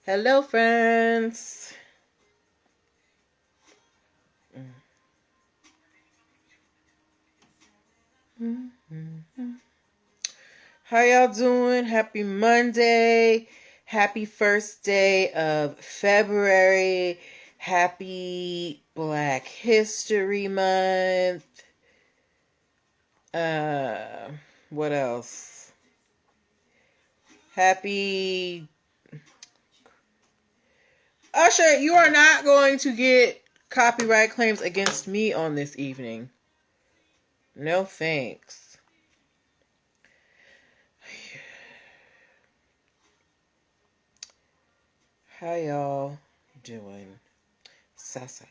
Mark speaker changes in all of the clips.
Speaker 1: Hello, friends. How y'all doing? Happy Monday. Happy first day of February. Happy Black History Month. What else? Happy... Usher, you are not going to get copyright claims against me on this evening. No thanks. How y'all doing? Sasa.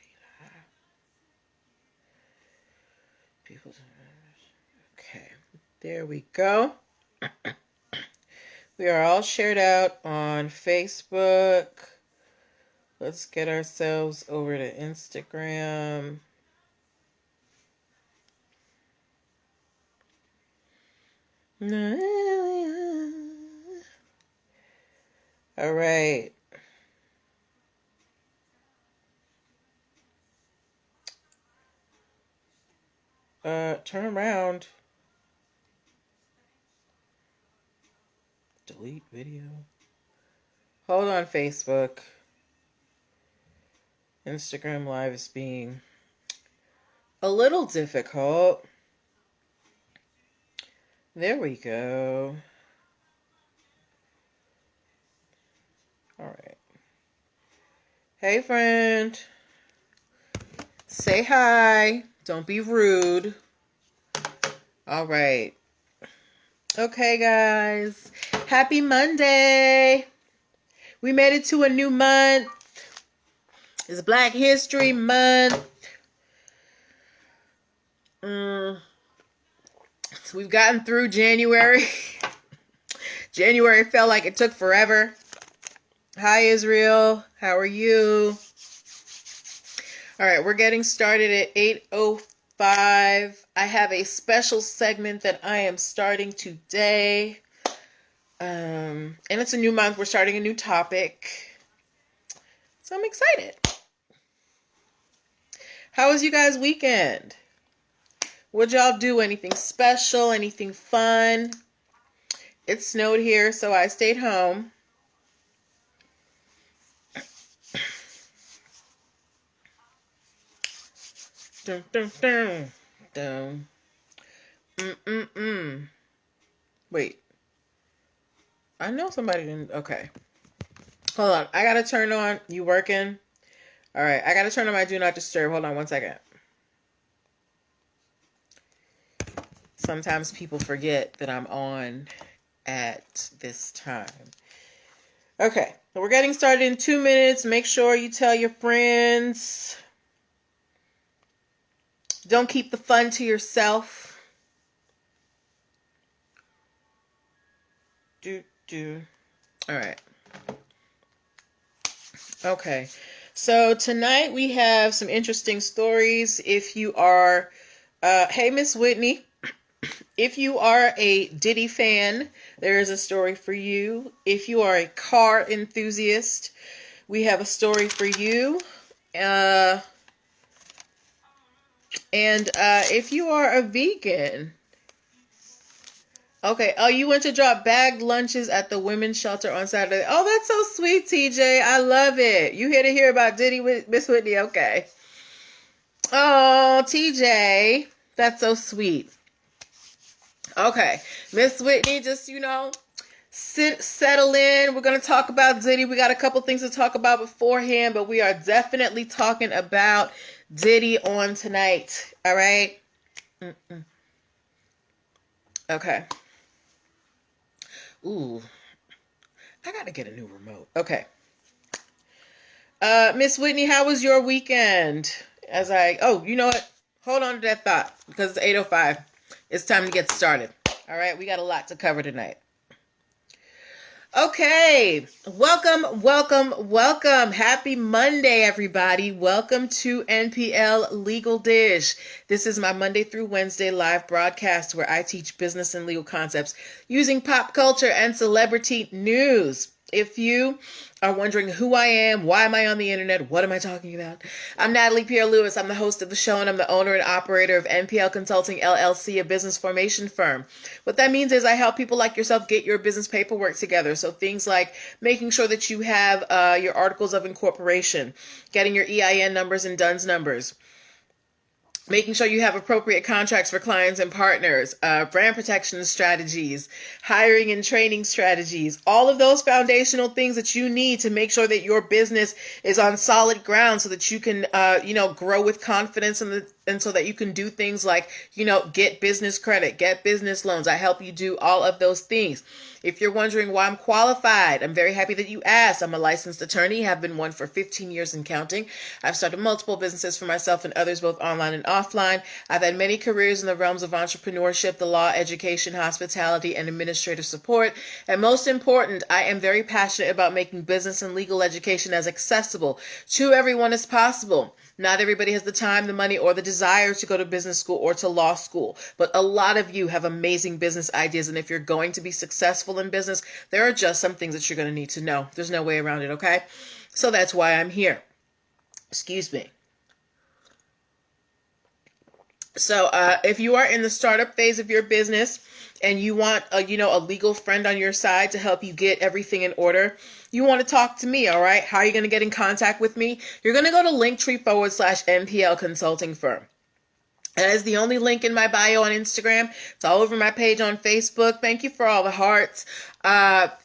Speaker 1: People. Okay, there we go. We are all shared out on Facebook. Let's get ourselves over to Instagram. All right. Turn around. Delete video. Hold on, Facebook. Instagram Live is being a little difficult. There we go. All right. Hey, friend. Say hi. Don't be rude. All right. Okay, guys. Happy Monday. We made it to a new month. It's Black History Month. So we've gotten through January. January felt like it took forever. Hi, Israel. How are you? All right, we're getting started at 8:05. I have a special segment that I am starting today. And it's a new month. We're starting a new topic. So I'm excited. How was you guys' weekend? What'd y'all do? Anything special? Anything fun? It snowed here, so I stayed home. Dun, dun, dun, dun. Wait. I know somebody didn't... Okay. Hold on. I gotta turn on... You working? Alright. I gotta turn on my Do Not Disturb. Hold on 1 second. Sometimes people forget that I'm on at this time. Okay. So we're getting started in 2 minutes. Make sure you tell your friends. Don't keep the fun to yourself. All right. Okay. So tonight we have some interesting stories. If you are, hey, Miss Whitney, if you are a Diddy fan, there is a story for you. If you are a car enthusiast, we have a story for you. And if you are a vegan, okay. Oh, you went to drop bagged lunches at the women's shelter on Saturday. Oh, that's so sweet, TJ. I love it. You here to hear about Diddy with Miss Whitney? Okay. Oh, TJ, that's so sweet. Okay, Miss Whitney, just settle in. We're gonna talk about Diddy. We got a couple things to talk about beforehand, but we are definitely talking about Diddy on tonight. All right. Okay. Ooh, I gotta get a new remote. Okay. Miss Whitney, how was your weekend? You know what? Hold on to that thought because it's 8:05. It's time to get started. All right, we got a lot to cover tonight. Okay, welcome. Happy Monday, everybody. Welcome to NPL Legal Dish. This is my Monday through Wednesday live broadcast where I teach business and legal concepts using pop culture and celebrity news. If you are wondering who I am, why am I on the internet, what am I talking about? I'm Natalie Pierre-Lewis. I'm the host of the show, and I'm the owner and operator of NPL Consulting LLC, a business formation firm. What that means is I help people like yourself get your business paperwork together. So things like making sure that you have your articles of incorporation, getting your EIN numbers and DUNS numbers, making sure you have appropriate contracts for clients and partners, brand protection strategies, hiring and training strategies, all of those foundational things that you need to make sure that your business is on solid ground so that you can, grow with confidence and so that you can do things like, get business credit, get business loans. I help you do all of those things. If you're wondering why I'm qualified, I'm very happy that you asked. I'm a licensed attorney, have been one for 15 years and counting. I've started multiple businesses for myself and others, both online and offline. I've had many careers in the realms of entrepreneurship, the law, education, hospitality, and administrative support. And most important, I am very passionate about making business and legal education as accessible to everyone as possible. Not everybody has the time, the money, or the desire to go to business school or to law school, but a lot of you have amazing business ideas, and if you're going to be successful in business, there are just some things that you're going to need to know. There's no way around it, okay? So that's why I'm here. Excuse me. So if you are in the startup phase of your business and you want a legal friend on your side to help you get everything in order, you want to talk to me, all right? How are you going to get in contact with me? You're going to go to linktr.ee/nplconsultingfirm. That is the only link in my bio on Instagram. It's all over my page on Facebook. Thank you for all the hearts. At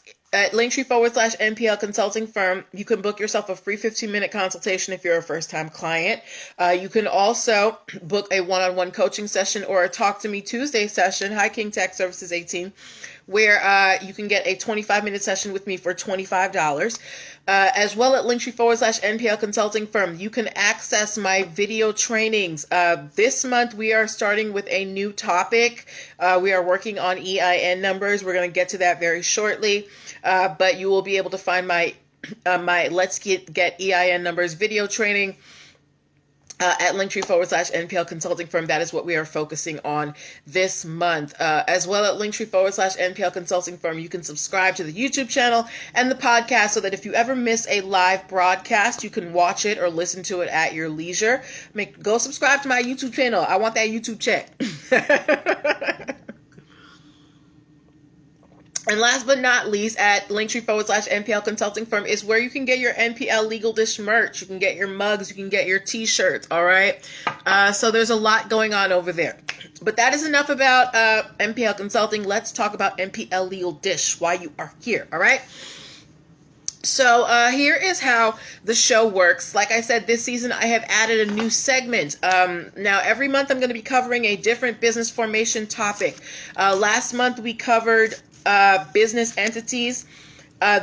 Speaker 1: linktr.ee/NPL Consulting Firm, you can book yourself a free 15-minute consultation if you're a first-time client. You can also book a one-on-one coaching session or a Talk to Me Tuesday session. Hi, King Tech Services 18. Where you can get a 25-minute session with me for $25. As well at linktr.ee/NPL Consulting Firm, you can access my video trainings. This month, we are starting with a new topic. We are working on EIN numbers. We're going to get to that very shortly. But you will be able to find my Let's Get EIN Numbers video training at linktr.ee/NPL Consulting Firm. That is what we are focusing on this month. As well at linktr.ee/NPL Consulting Firm, you can subscribe to the YouTube channel and the podcast so that if you ever miss a live broadcast, you can watch it or listen to it at your leisure. Go subscribe to my YouTube channel. I want that YouTube check. And last but not least, at linktr.ee/NPL Consulting Firm is where you can get your NPL Legal Dish merch. You can get your mugs. You can get your t-shirts. All right. So there's a lot going on over there. But that is enough about NPL Consulting. Let's talk about NPL Legal Dish, why you are here. All right. So here is how the show works. Like I said, this season I have added a new segment. Now, every month I'm going to be covering a different business formation topic. Last month we covered business entities.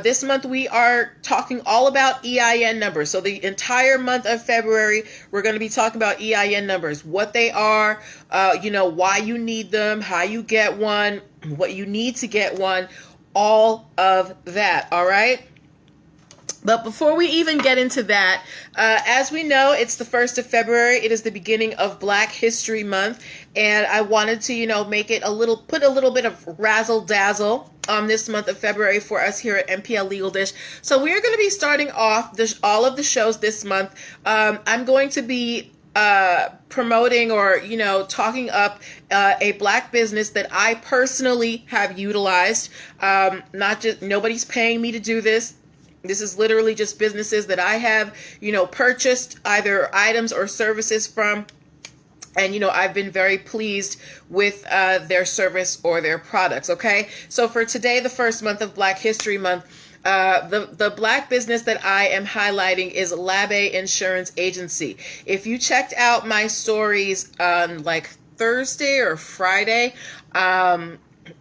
Speaker 1: This month we are talking all about EIN numbers. So the entire month of February, we're going to be talking about EIN numbers, what they are, why you need them, how you get one, what you need to get one, all of that. All right. But before we even get into that, as we know, it's the 1st of February. It is the beginning of Black History Month. And I wanted to, make it put a little bit of razzle dazzle on this month of February for us here at NPL Legal Dish. So we're going to be starting off all of the shows this month. I'm going to be promoting or, talking up a Black business that I personally have utilized. Nobody's paying me to do this. This is literally just businesses that I have, purchased either items or services from. And, I've been very pleased with their service or their products. Okay. So for today, the first month of Black History Month, the Black business that I am highlighting is Labe Insurance Agency. If you checked out my stories on like Thursday or Friday,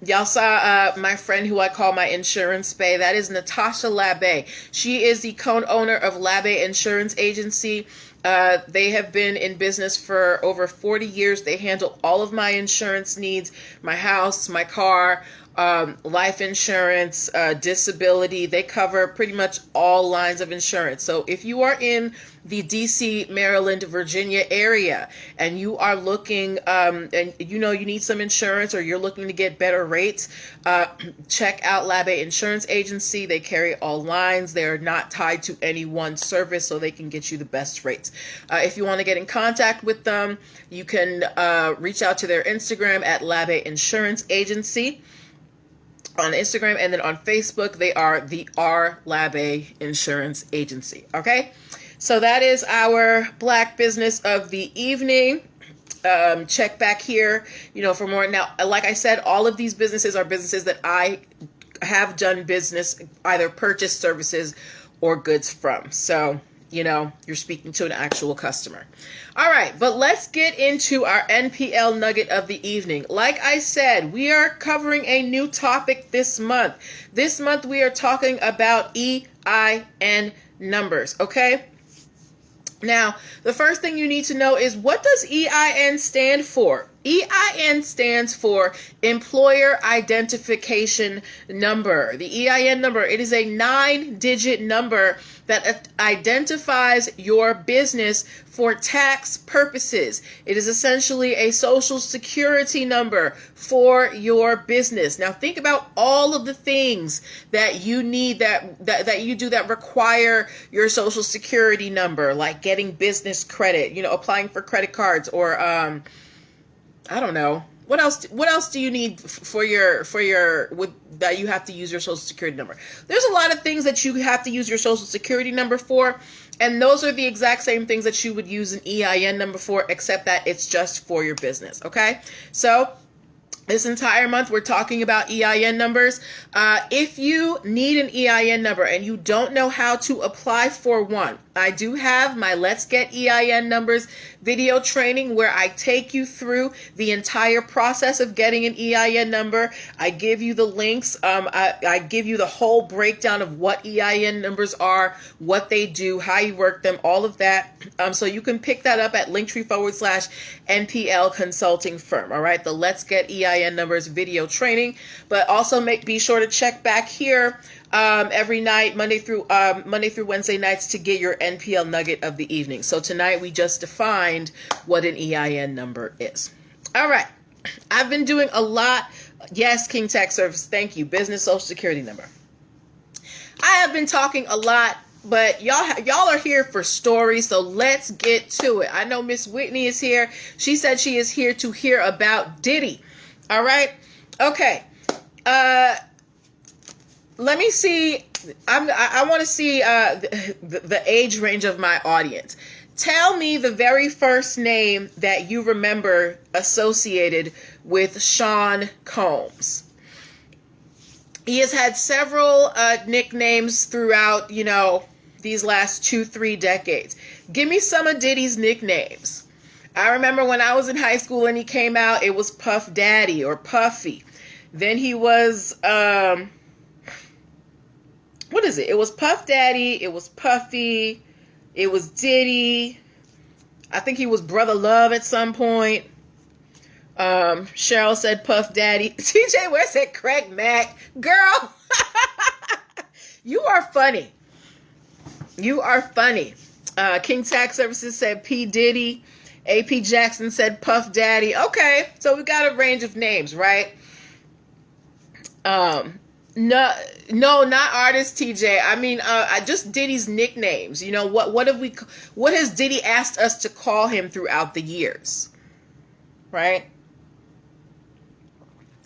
Speaker 1: y'all saw my friend who I call my insurance bae. That is Natasha Labe. She is the co-owner of Labe Insurance Agency. They have been in business for over 40 years. They handle all of my insurance needs, my house, my car, life insurance, disability. They cover pretty much all lines of insurance. So if you are in the DC, Maryland, Virginia area and you are looking and you need some insurance or you're looking to get better rates, check out Lab A Insurance Agency. They carry all lines. They're not tied to any one service, so they can get you the best rates. If you want to get in contact with them, you can reach out to their Instagram at Lab A Insurance Agency on Instagram, and then on Facebook they are the R Lab A Insurance Agency. Okay, so that is our Black business of the evening. Check back here, for more. Now, like I said, all of these businesses are businesses that I have done business, either purchased services or goods from. So, you're speaking to an actual customer. All right, but let's get into our NPL nugget of the evening. Like I said, we are covering a new topic this month. This month we are talking about EIN numbers, okay? Now, the first thing you need to know is, what does EIN stand for? EIN stands for Employer Identification Number. The EIN number, it is a 9-digit number that identifies your business for tax purposes. It is essentially a social security number for your business. Now think about all of the things that you need that you do that require your social security number, like getting business credit, applying for credit cards, or I don't know. What else do you need for your that you have to use your social security number? There's a lot of things that you have to use your social security number for, and those are the exact same things that you would use an EIN number for, except that it's just for your business, okay? So this entire month, we're talking about EIN numbers. If you need an EIN number and you don't know how to apply for one, I do have my Let's Get EIN Numbers video training where I take you through the entire process of getting an EIN number. I give you the links. I give you the whole breakdown of what EIN numbers are, what they do, how you work them, all of that. So you can pick that up at linktr.ee/nplconsultingfirm. All right, the Let's Get EIN Numbers video training. But also be sure to check back here every night, Monday through Wednesday nights, to get your NPL nugget of the evening. So tonight we just defined what an EIN number is. All right. I've been doing a lot. Yes, King Tax Service. Thank you. Business Social Security number. I have been talking a lot, but y'all are here for stories, so let's get to it. I know Miss Whitney is here. She said she is here to hear about Diddy. All right. Okay. Let me see. I want to see the age range of my audience. Tell me the very first name that you remember associated with Sean Combs. He has had several nicknames throughout, these last 2-3 decades. Give me some of Diddy's nicknames. I remember when I was in high school and he came out, it was Puff Daddy or Puffy. Then he was... what is it? It was Puff Daddy. It was Puffy. It was Diddy. I think he was Brother Love at some point. Cheryl said Puff Daddy. TJ, where's that Craig Mack? Girl, you are funny. You are funny. King Tax Services said P. Diddy. AP Jackson said Puff Daddy. Okay, so we got a range of names, right? No, not artist TJ. I mean, just Diddy's nicknames. What has Diddy asked us to call him throughout the years? Right?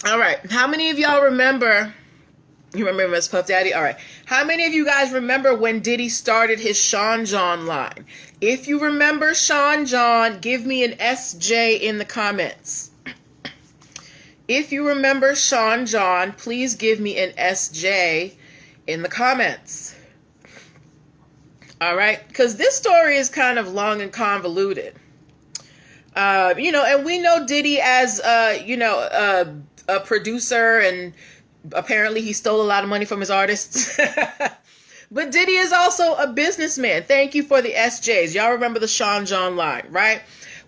Speaker 1: All right. How many of y'all remember? You remember him as Puff Daddy? All right. How many of you guys remember when Diddy started his Sean John line? If you remember Sean John, give me an SJ in the comments. If you remember Sean John, please give me an SJ in the comments. All right? Because this story is kind of long and convoluted. And we know Diddy as, a producer, and apparently he stole a lot of money from his artists. But Diddy is also a businessman. Thank you for the SJs. Y'all remember the Sean John line, right?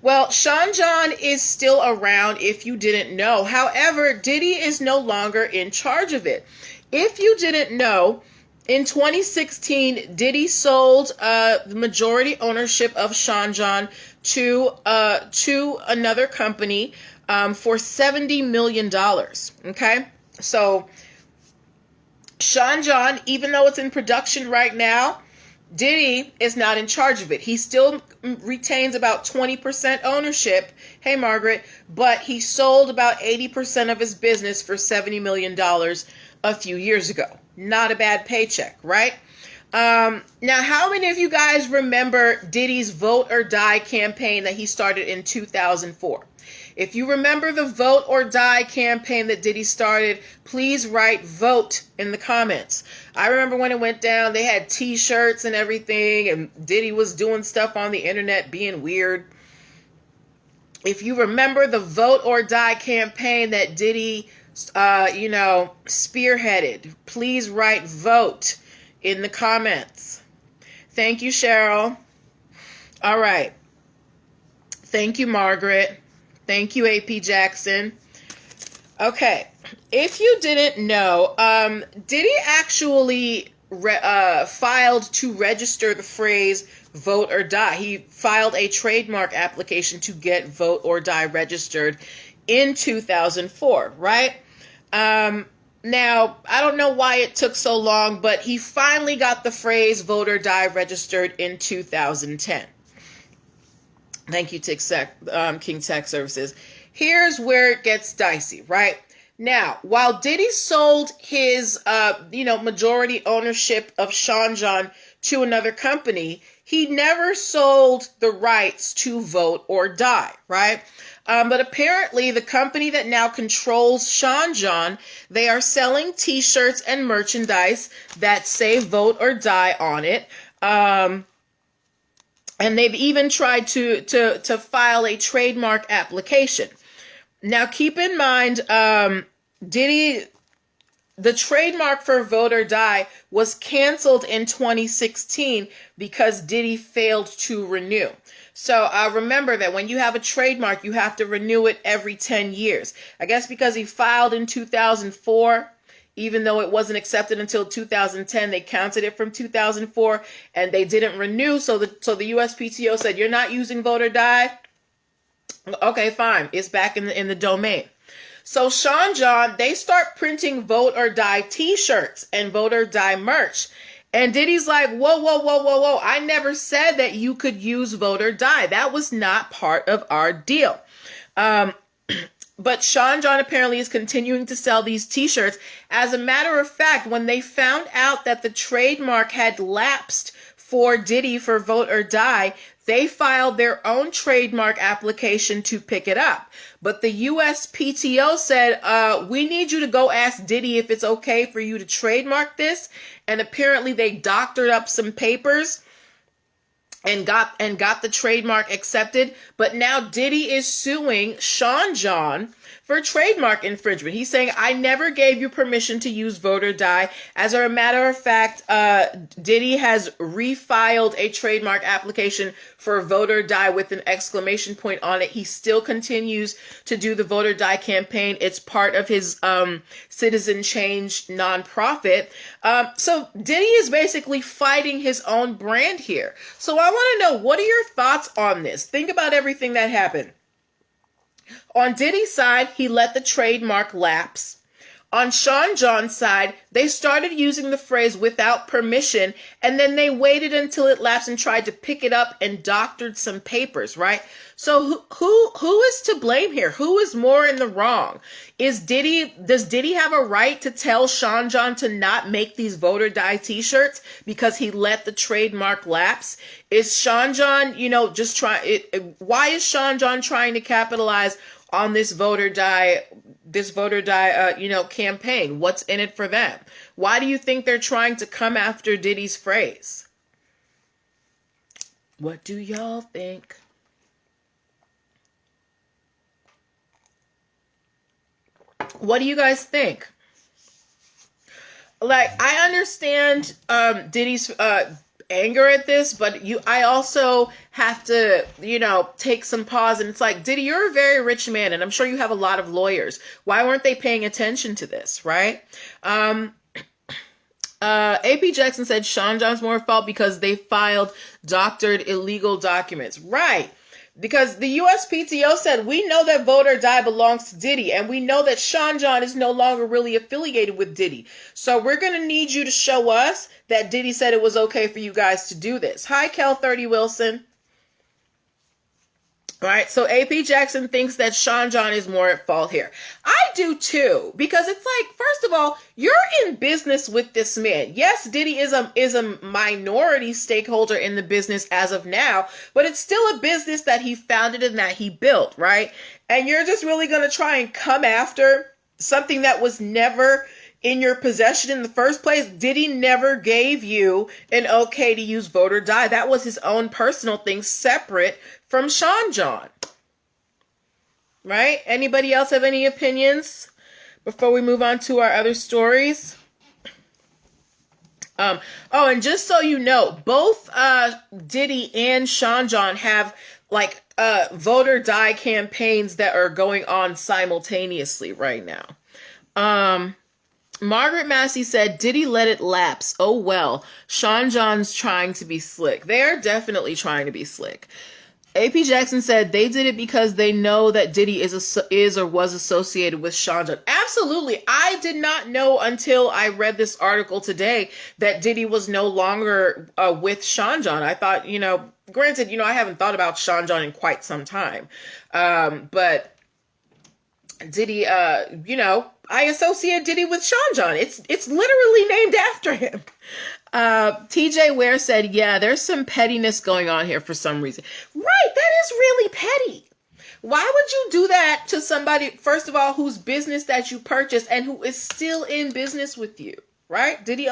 Speaker 1: Well, Sean John is still around if you didn't know. However, Diddy is no longer in charge of it. If you didn't know, in 2016, Diddy sold the majority ownership of Sean John to another company for $70 million. Okay? So, Sean John, even though it's in production right now, Diddy is not in charge of it. He still retains about 20% ownership. Hey, Margaret. But he sold about 80% of his business for $70 million a few years ago. Not a bad paycheck, right? Now, how many of you guys remember Diddy's Vote or Die campaign that he started in 2004? If you remember the Vote or Die campaign that Diddy started, please write vote in the comments. I remember when it went down, they had t-shirts and everything, and Diddy was doing stuff on the internet being weird. If you remember the Vote or Die campaign that Diddy, spearheaded, please write vote in the comments. Thank you, Cheryl. All right. Thank you, Margaret. Thank you, AP Jackson. Okay, if you didn't know, Diddy actually filed to register the phrase vote or die. He filed a trademark application to get vote or die registered in 2004, right? Now, I don't know why it took so long, but he finally got the phrase vote or die registered in 2010. Thank you, King Tech Services. Here's where it gets dicey, right? Now, while Diddy sold his, majority ownership of Sean John to another company, he never sold the rights to Vote or Die, right? But apparently the company that now controls Sean John, they are selling t-shirts and merchandise that say Vote or Die on it. And they've even tried to file a trademark application. Now, keep in mind, Diddy, the trademark for Vote or Die was canceled in 2016 because Diddy failed to renew. So remember that when you have a trademark, you have to renew it every 10 years. I guess because he filed in 2004, even though it wasn't accepted until 2010, they counted it from 2004, and they didn't renew. So the USPTO said, you're not using Vote or Die? Okay, fine. It's back in the domain. So Sean John, they start printing Vote or Die t-shirts and Vote or Die merch. And Diddy's like, whoa. I never said that you could use Vote or Die. That was not part of our deal. But Sean John apparently is continuing to sell these t-shirts. As a matter of fact, when they found out that the trademark had lapsed for Diddy for Vote or Die, they filed their own trademark application to pick it up. But the USPTO said, we need you to go ask Diddy if it's okay for you to trademark this. And apparently they doctored up some papers and got the trademark accepted. But now Diddy is suing Sean John for trademark infringement. He's saying, I never gave you permission to use Vote or Die. As a matter of fact, Diddy has refiled a trademark application for Vote or Die with an exclamation point on it. He still continues to do the Vote or Die campaign. It's part of his Citizen Change nonprofit. So Diddy is basically fighting his own brand here. So I want to know, what are your thoughts on this? Think about everything that happened. On Diddy's side, he let the trademark lapse. On Sean John's side, they started using the phrase without permission, and then they waited until it lapsed and tried to pick it up and doctored some papers, right? So who is to blame here? Who is more in the wrong? Does Diddy have a right to tell Sean John to not make these Vote or Die t-shirts because he let the trademark lapse? Is Sean John, why is Sean John trying to capitalize on this Vote or Die campaign? What's in it for them? Why do you think they're trying to come after Diddy's phrase? What do y'all think? What do you guys think? Like, I understand Diddy's anger at this, but I also have to, take some pause. And it's like, Diddy, you're a very rich man, and I'm sure you have a lot of lawyers. Why weren't they paying attention to this, right? AP Jackson said Sean John's more at fault because they filed doctored illegal documents. Right. Because the USPTO said, we know that Vote or Die belongs to Diddy, and we know that Sean John is no longer really affiliated with Diddy. So we're going to need you to show us that Diddy said it was okay for you guys to do this. Hi, Kel30 Wilson. All right, so AP Jackson thinks that Sean John is more at fault here. I do too, because it's like, first of all, you're in business with this man. Yes, Diddy is a minority stakeholder in the business as of now, but it's still a business that he founded and that he built, right? And you're just really going to try and come after something that was never in your possession in the first place. Diddy never gave you an okay to use Vote or Die. That was his own personal thing, separate from Sean John. Right? Anybody else have any opinions before we move on to our other stories? And just so you know, both Diddy and Sean John have Vote or Die campaigns that are going on simultaneously right now. Margaret Massey said, Diddy let it lapse. Oh well, Sean John's trying to be slick. They're definitely trying to be slick. AP Jackson said they did it because they know that Diddy is or was associated with Sean John. Absolutely. I did not know until I read this article today that Diddy was no longer with Sean John. I thought, granted, I haven't thought about Sean John in quite some time. But Diddy, I associate Diddy with Sean John. It's literally named after him. TJ Ware said, yeah, there's some pettiness going on here for some reason. Right, that is really petty. Why would you do that to somebody, first of all, whose business that you purchased and who is still in business with you, right? Diddy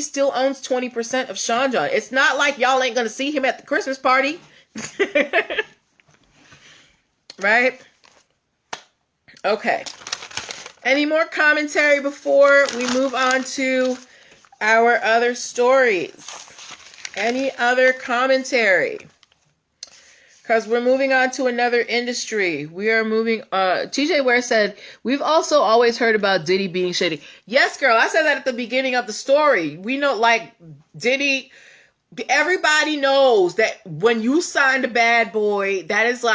Speaker 1: still owns 20% of Sean John. It's not like y'all ain't going to see him at the Christmas party. Right? Okay. Any more commentary before we move on to our other stories? Any other commentary? Because we're moving on to another industry. We are moving, TJ Ware said, we've also always heard about Diddy being shady. Yes, girl, I said that at the beginning of the story. We know, Diddy, everybody knows that when you signed a Bad Boy, that is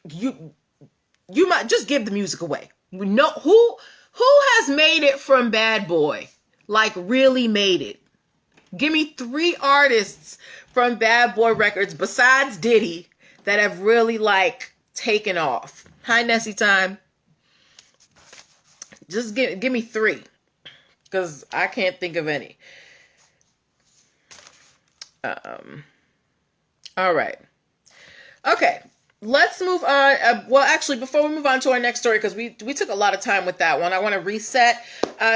Speaker 1: you might just give the music away. We know who has made it from Bad Boy, really made it. Give me 3 artists from Bad Boy Records besides Diddy that have really taken off. Hi, Nessie Time. Just give me 3, because I can't think of any. All right. Okay. Let's move on. Well, actually, before we move on to our next story, because we took a lot of time with that one, I want to reset.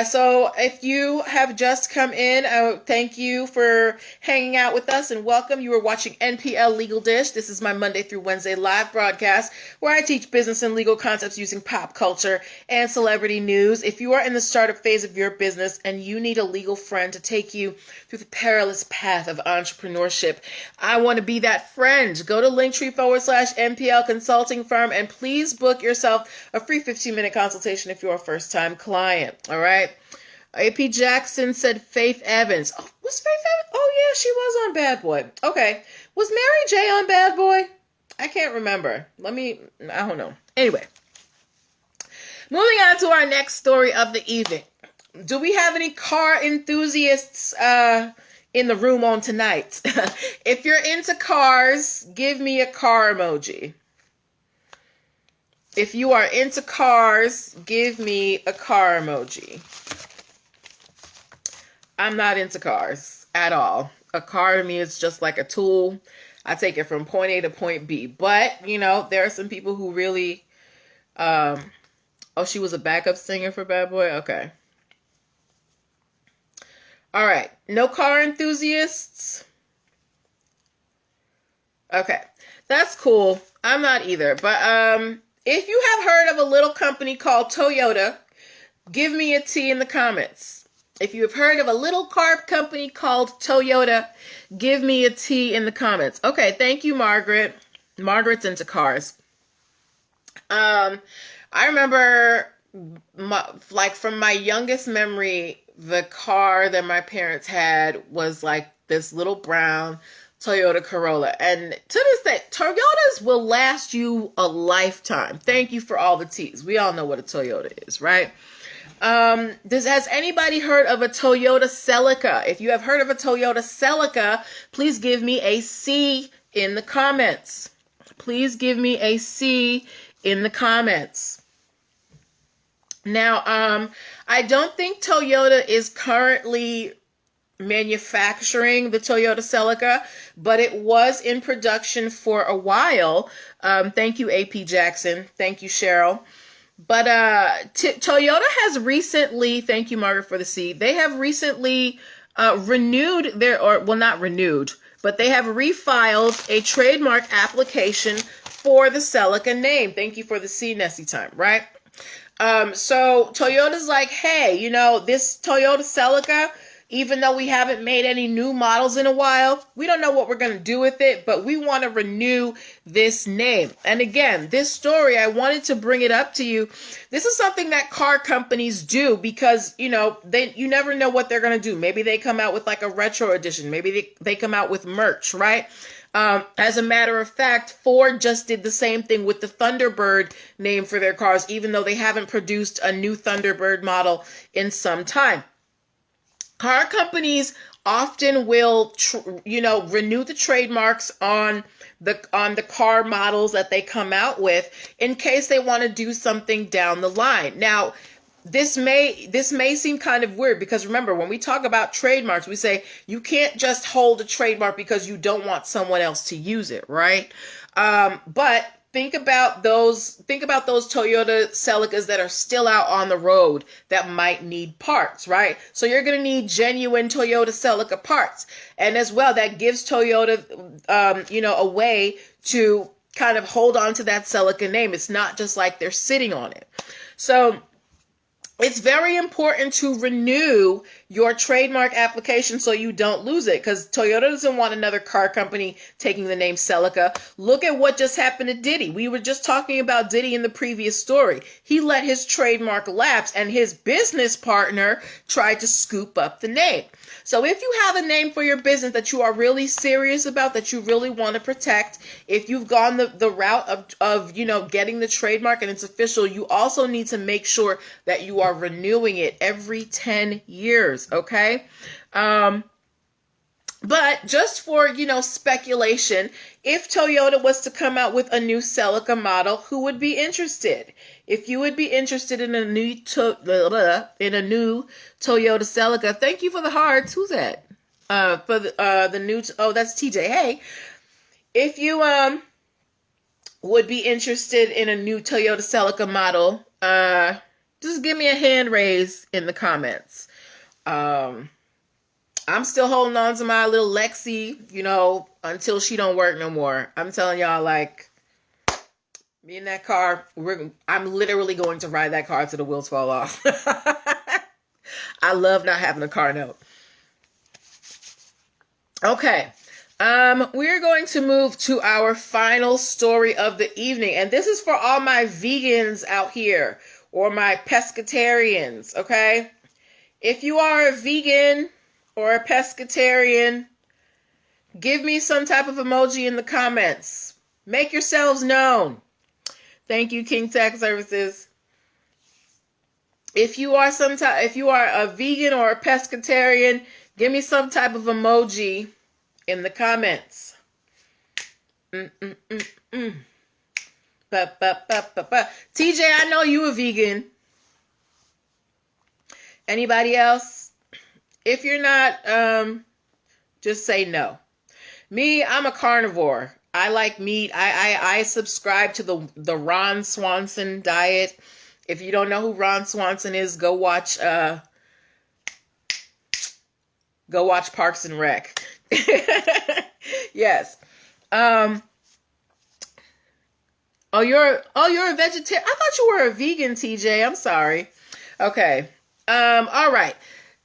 Speaker 1: So if you have just come in, thank you for hanging out with us and welcome. You are watching NPL Legal Dish. This is my Monday through Wednesday live broadcast where I teach business and legal concepts using pop culture and celebrity news. If you are in the startup phase of your business and you need a legal friend to take you through the perilous path of entrepreneurship, I want to be that friend. Go to linktr.ee/NPL Consulting Firm and please book yourself a free 15-minute consultation if you're a first-time client. All right. AP Jackson said Faith Evans. Oh, was Faith Evans? Oh, yeah, she was on Bad Boy. Okay. Was Mary J on Bad Boy? I can't remember. I don't know. Anyway. Moving on to our next story of the evening. Do we have any car enthusiasts in the room on tonight? If you're into cars, give me a car emoji. If you are into cars, give me a car emoji. I'm not into cars at all. A car to me is just like a tool. I take it from point A to point B. But, there are some people who really... she was a backup singer for Bad Boy? Okay. All right. No car enthusiasts? Okay. That's cool. I'm not either. But, if you have heard of a little company called Toyota, give me a T in the comments. If you have heard of a little car company called Toyota, give me a T in the comments. Okay, thank you, Margaret. Margaret's into cars. I remember, from my youngest memory, the car that my parents had was like this little brown Toyota Corolla. And to this day, Toyotas will last you a lifetime. Thank you for all the T's. We all know what a Toyota is, right? Has anybody heard of a Toyota Celica? If you have heard of a Toyota Celica, please give me a C in the comments. Please give me a C in the comments. Now, I don't think Toyota is currently manufacturing the Toyota Celica, but it was in production for a while. Thank you, AP Jackson. Thank you, Cheryl. But Toyota has recently, thank you, Margaret, for the C. They have recently renewed not renewed, but they have refiled a trademark application for the Celica name. Thank you for the C, Nessie time, right? So Toyota's like, hey, this Toyota Celica, even though we haven't made any new models in a while, we don't know what we're going to do with it, but we want to renew this name. And again, this story, I wanted to bring it up to you. This is something that car companies do because, you never know what they're going to do. Maybe they come out with like a retro edition. Maybe they come out with merch, right? As a matter of fact, Ford just did the same thing with the Thunderbird name for their cars, even though they haven't produced a new Thunderbird model in some time. Car companies often will, renew the trademarks on the car models that they come out with in case they want to do something down the line. Now, this may seem kind of weird because remember, when we talk about trademarks, we say you can't just hold a trademark because you don't want someone else to use it, right? But think about those Toyota Celicas that are still out on the road that might need parts, right? So you're going to need genuine Toyota Celica parts. And as well, that gives Toyota, a way to kind of hold on to that Celica name. It's not just like they're sitting on it. So it's very important to renew your trademark application so you don't lose it, because Toyota doesn't want another car company taking the name Celica. Look at what just happened to Diddy. We were just talking about Diddy in the previous story. He let his trademark lapse and his business partner tried to scoop up the name. So if you have a name for your business that you are really serious about, that you really want to protect, if you've gone the route of getting the trademark and it's official, you also need to make sure that you are renewing it every 10 years, okay? But just for, speculation, if Toyota was to come out with a new Celica model, who would be interested? If you would be interested in a new Toyota Celica, thank you for the hearts. Who's that? For the new, that's TJ. Hey, if you would be interested in a new Toyota Celica model, just give me a hand raise in the comments. I'm still holding on to my little Lexi, until she don't work no more. I'm telling y'all, like, me and that car, I'm literally going to ride that car till the wheels fall off. I love not having a car note. Okay. We're going to move to our final story of the evening. And this is for all my vegans out here or my pescatarians, okay? If you are a vegan or a pescatarian, give me some type of emoji in the comments. Make yourselves known. Thank you, King Tax Services. If you are a vegan or a pescatarian, give me some type of emoji in the comments. TJ, I know you a vegan. Anybody else? If you're not, just say no. Me, I'm a carnivore. I like meat. I subscribe to the Ron Swanson diet. If you don't know who Ron Swanson is, go watch Parks and Rec. Yes. Oh, you're a vegetarian. I thought you were a vegan, TJ. I'm sorry. Okay. All right.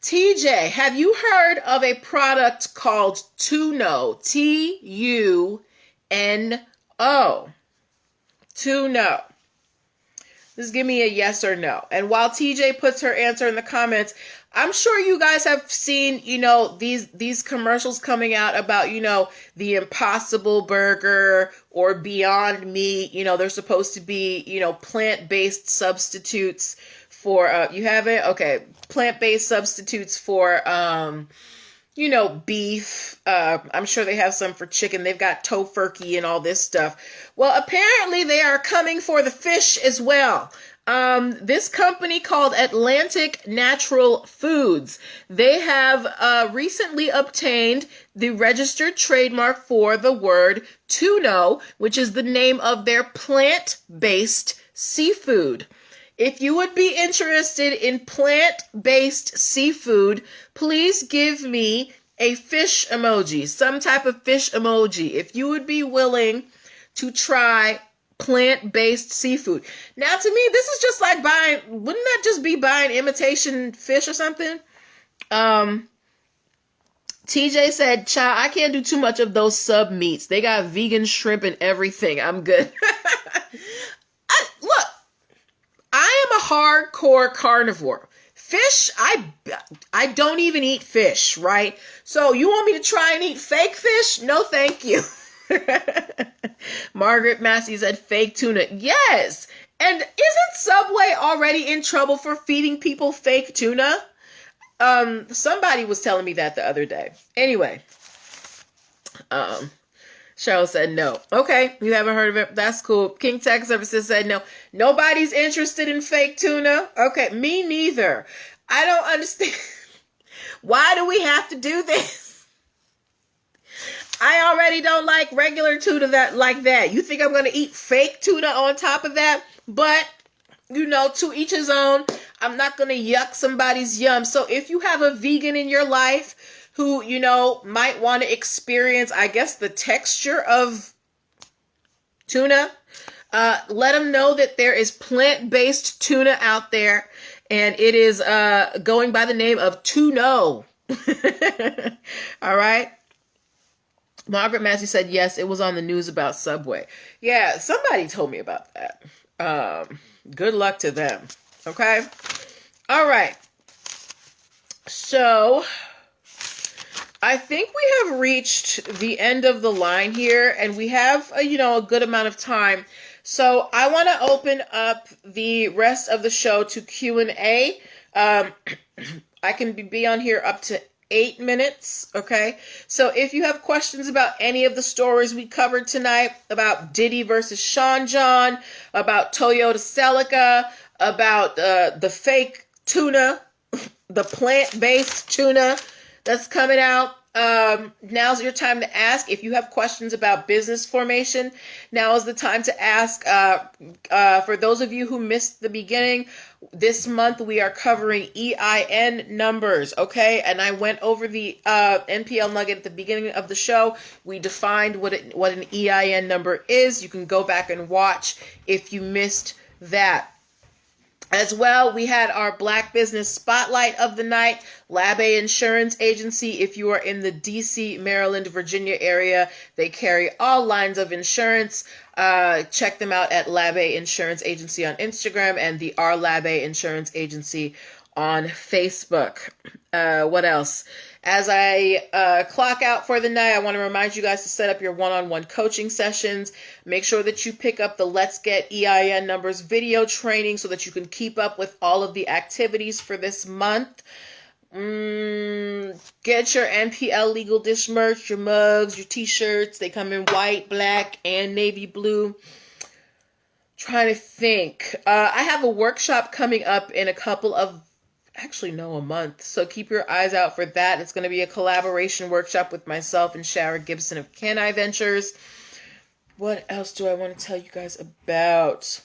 Speaker 1: TJ, have you heard of a product called Tuno? Tuno. Tuno. Just give me a yes or no. And while TJ puts her answer in the comments, I'm sure you guys have seen, these commercials coming out about, the Impossible Burger or Beyond Meat. They're supposed to be, plant-based substitutes for, you have it? Okay. Plant-based substitutes for, beef. I'm sure they have some for chicken. They've got tofurkey and all this stuff. Well, apparently they are coming for the fish as well. This company called Atlantic Natural Foods, they have recently obtained the registered trademark for the word Tuno, which is the name of their plant-based seafood. If you would be interested in plant-based seafood, please give me a fish emoji, some type of fish emoji, if you would be willing to try plant-based seafood. Now, to me, this is just like wouldn't that just be buying imitation fish or something? TJ said, "Child, I can't do too much of those sub meats. They got vegan shrimp and everything. I'm good." Look, I am a hardcore carnivore. Fish, I don't even eat fish, right? So you want me to try and eat fake fish? No, thank you. Margaret Massey said fake tuna. Yes. And isn't Subway already in trouble for feeding people fake tuna? Somebody was telling me that the other day. Anyway, Cheryl said no. Okay, you haven't heard of it. That's cool. King Tech Services said no. Nobody's interested in fake tuna. Okay, me neither. I don't understand. Why do we have to do this? I already don't like regular tuna like that. You think I'm going to eat fake tuna on top of that? But, to each his own. I'm not going to yuck somebody's yum. So if you have a vegan in your life who, might want to experience, I guess, the texture of tuna, let them know that there is plant-based tuna out there, and it is going by the name of Tuno. All right? Margaret Massey said, yes, it was on the news about Subway. Yeah, somebody told me about that. Good luck to them. Okay? All right. So I think we have reached the end of the line here, and we have, a good amount of time. So I want to open up the rest of the show to Q&A. I can be on here up to 8 minutes, okay? So if you have questions about any of the stories we covered tonight, about Diddy versus Sean John, about Toyota Celica, about the fake tuna, the plant-based tuna that's coming out, now's your time to ask. If you have questions about business formation, now is the time to ask. For those of you who missed the beginning, this month we are covering EIN numbers, okay? And I went over the NPL nugget at the beginning of the show. We defined what an EIN number is. You can go back and watch if you missed that. As well, we had our Black Business Spotlight of the night, Lab A Insurance Agency. If you are in the DC, Maryland, Virginia area, they carry all lines of insurance. Check them out at Lab A Insurance Agency on Instagram and the Our Lab A Insurance Agency on Facebook. What else? As I clock out for the night, I want to remind you guys to set up your one-on-one coaching sessions. Make sure that you pick up the Let's Get EIN Numbers video training so that you can keep up with all of the activities for this month. Get your NPL Legal Dish merch, your mugs, your t-shirts. They come in white, black, and navy blue. Trying to think. I have a workshop coming up in a month. So keep your eyes out for that. It's going to be a collaboration workshop with myself and Shara Gibson of Kenai Ventures. What else do I want to tell you guys about?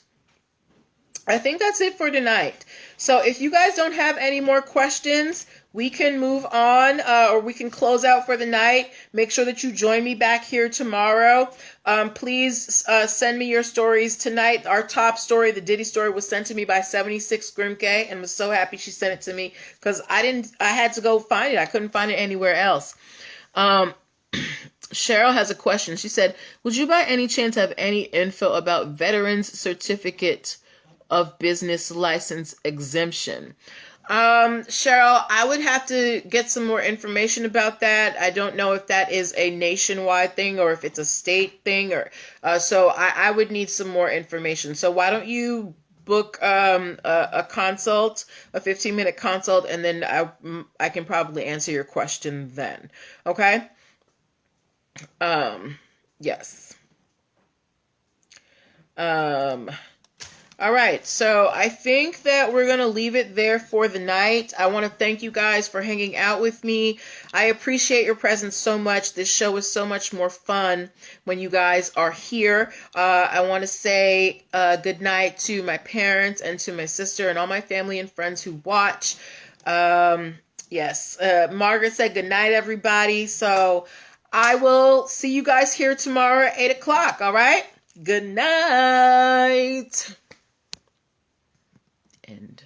Speaker 1: I think that's it for tonight. So if you guys don't have any more questions, we can move on, or we can close out for the night. Make sure that you join me back here tomorrow. Please send me your stories tonight. Our top story, the Diddy story, was sent to me by 76 Grimke, and was so happy she sent it to me because I had to go find it. I couldn't find it anywhere else. Cheryl has a question. She said, would you by any chance have any info about Veterans Certificate of Business License Exemption? Cheryl, I would have to get some more information about that. I don't know if that is a nationwide thing or if it's a state thing, or so I would need some more information. So why don't you book a consult, a 15-minute consult, and then I can probably answer your question then. Okay? Yes. All right, so I think that we're going to leave it there for the night. I want to thank you guys for hanging out with me. I appreciate your presence so much. This show is so much more fun when you guys are here. I want to say good night to my parents and to my sister and all my family and friends who watch. Yes, Margaret said good night, everybody. So I will see you guys here tomorrow at 8 o'clock, all right? Good night. End.